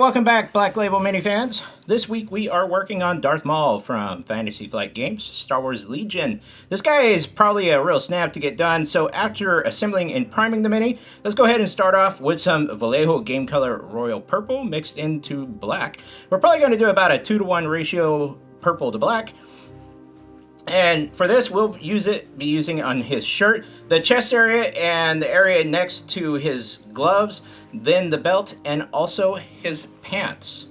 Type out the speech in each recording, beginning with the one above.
welcome back, Black Label Mini fans. This week we are working on Darth Maul from Fantasy Flight Games, Star Wars Legion. This guy is probably a real snap to get done, so after assembling and priming the mini, let's go ahead and start off with some Vallejo Game Color Royal Purple mixed into black. We're probably going to do about a 2-to-1 ratio purple to black. And for this, we'll be using on his shirt, the chest area, and the area next to his gloves, then the belt, and also his pants.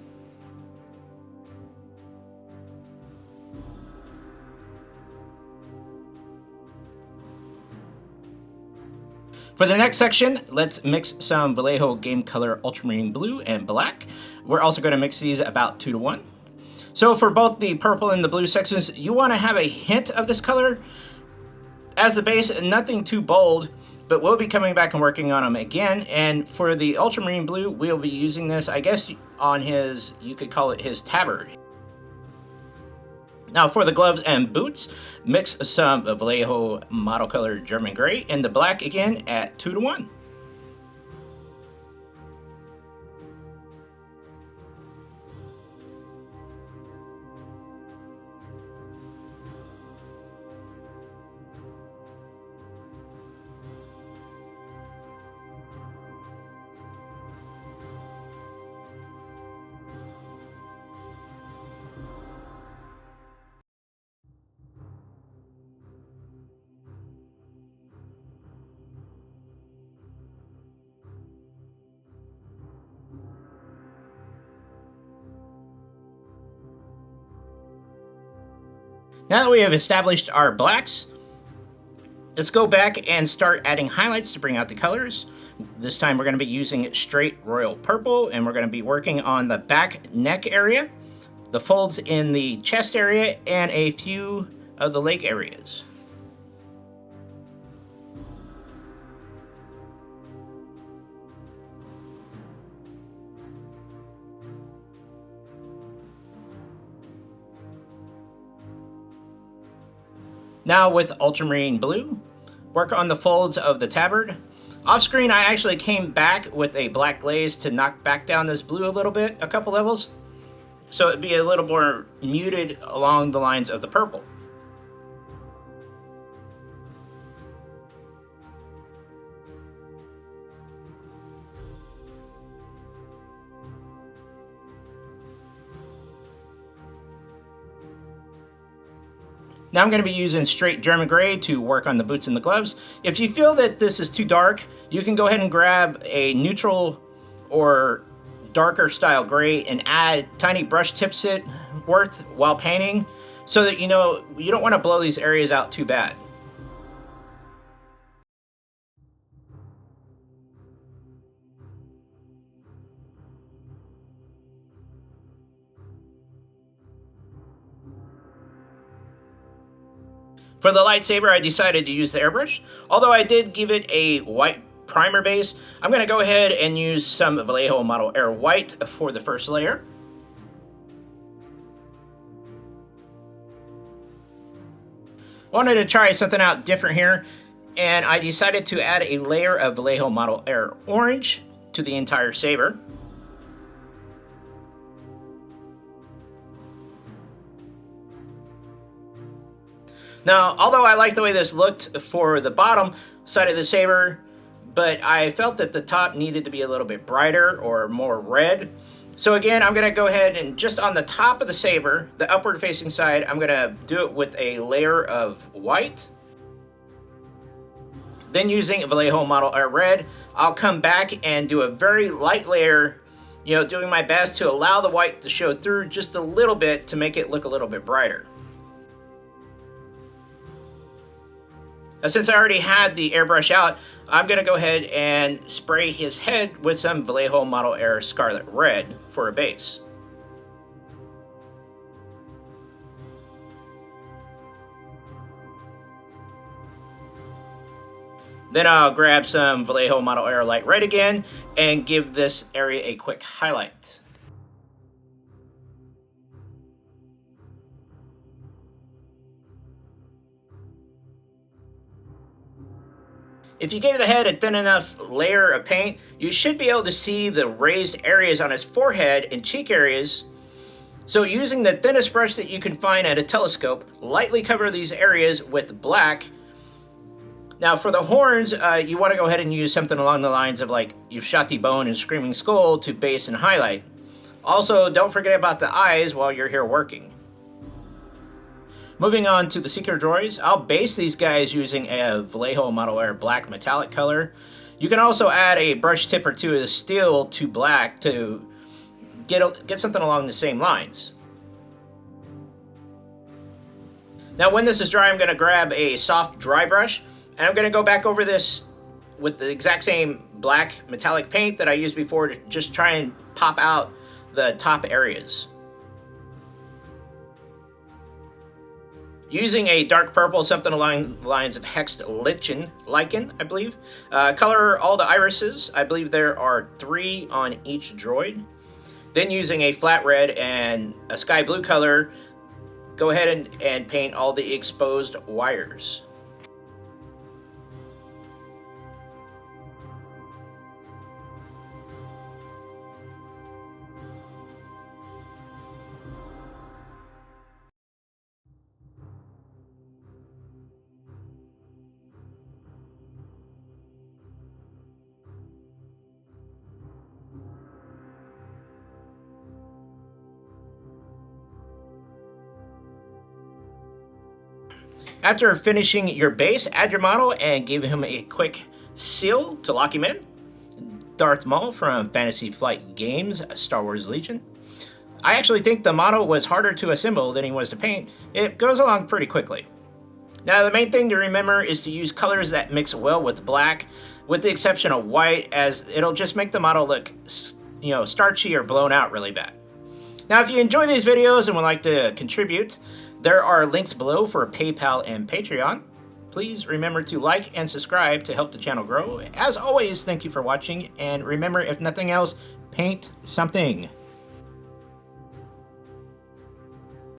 For the next section, let's mix some Vallejo Game Color Ultramarine Blue and Black. We're also going to mix these about 2-to-1. So for both the purple and the blue sections, you want to have a hint of this color as the base, nothing too bold, but we'll be coming back and working on them again. And for the ultramarine blue, we'll be using this, I guess, on his, you could call it his tabard. Now for the gloves and boots, mix some Vallejo Model Color German Gray and the black again at 2-to-1. Now that we have established our blacks, let's go back and start adding highlights to bring out the colors. This time we're going to be using straight royal purple, and we're going to be working on the back neck area, the folds in the chest area, and a few of the leg areas. Now with ultramarine blue, work on the folds of the tabard. Off screen, I actually came back with a black glaze to knock back down this blue a little bit, a couple levels, so it'd be a little more muted along the lines of the purple. Now I'm going to be using straight German Gray to work on the boots and the gloves. If you feel that this is too dark, you can go ahead and grab a neutral or darker style gray and add tiny brush tips it worth while painting, so that you know you don't want to blow these areas out too bad. For the lightsaber, I decided to use the airbrush. Although I did give it a white primer base, I'm going to go ahead and use some Vallejo Model Air White for the first layer. Wanted to try something out different here, and I decided to add a layer of Vallejo Model Air Orange to the entire saber. Now, although I like the way this looked for the bottom side of the saber, but I felt that the top needed to be a little bit brighter or more red. So again, I'm going to go ahead and just on the top of the saber, the upward facing side, I'm going to do it with a layer of white. Then using Vallejo Model Air Red, I'll come back and do a very light layer, doing my best to allow the white to show through just a little bit to make it look a little bit brighter. Since I already had the airbrush out, I'm going to go ahead and spray his head with some Vallejo Model Air Scarlet Red for a base. Then I'll grab some Vallejo Model Air Light Red again and give this area a quick highlight. If you gave the head a thin enough layer of paint, you should be able to see the raised areas on his forehead and cheek areas. So using the thinnest brush that you can find at a telescope, lightly cover these areas with black. Now for the horns, you want to go ahead and use something along the lines of like Yushati Bone and Screaming Skull to base and highlight. Also, don't forget about the eyes while you're here working. Moving on to the Seeker droids, I'll base these guys using a Vallejo Model Air black metallic color. You can also add a brush tip or two of the steel to black to get something along the same lines. Now when this is dry, I'm going to grab a soft dry brush and I'm going to go back over this with the exact same black metallic paint that I used before to just try and pop out the top areas. Using a dark purple, something along the lines of hexed lichen, I believe. Color all the irises. I believe there are 3 on each droid. Then using a flat red and a sky blue color, go ahead and paint all the exposed wires. After finishing your base, add your model and give him a quick seal to lock him in. Darth Maul from Fantasy Flight Games, Star Wars Legion. I actually think the model was harder to assemble than he was to paint. It goes along pretty quickly. Now the main thing to remember is to use colors that mix well with black, with the exception of white, as it'll just make the model look, starchy or blown out really bad. Now if you enjoy these videos and would like to contribute, there are links below for PayPal and Patreon. Please remember to like and subscribe to help the channel grow. As always, thank you for watching, and remember, if nothing else, paint something.